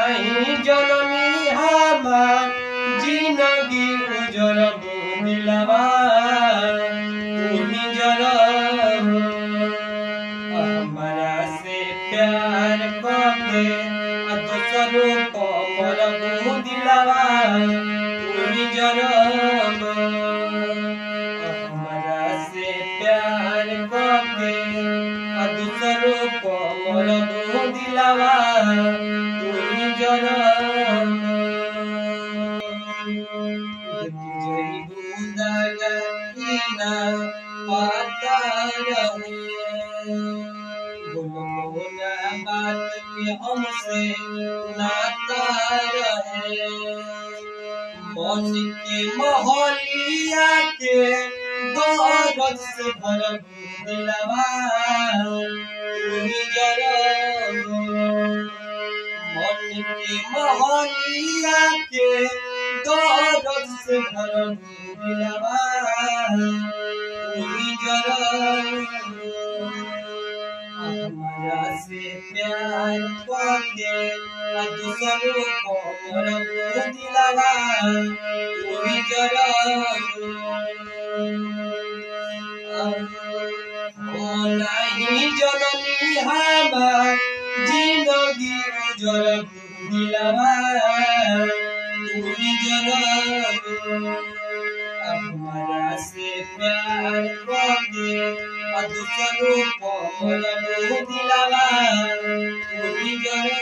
नहीं जननी हमार जिंदगी उजर दिलवा तुम्ही जरा हमारा से प्यार करके दूसरों को मोर दिलवा तुम्ही जरा हमारा से प्यार करके दूसरों को मोर दिलवा तुम्ही जरा बात के हमसे नाता रहे मौज के मोहलिया के दौलत से भर दिलवा तुम्ही जरा मन के मोहलिया के दौलत से भर दिलवा तुम्ही जरा हमारा से प्यार करके दूसरों को मोर दिलवा तुम्ही जरा नहीं जननी हमार जिंदगी उजर दिलवा तुम्ही जरा हमारा से प्यार करके दूसरों को मोर दिलवा तुम्ही जरा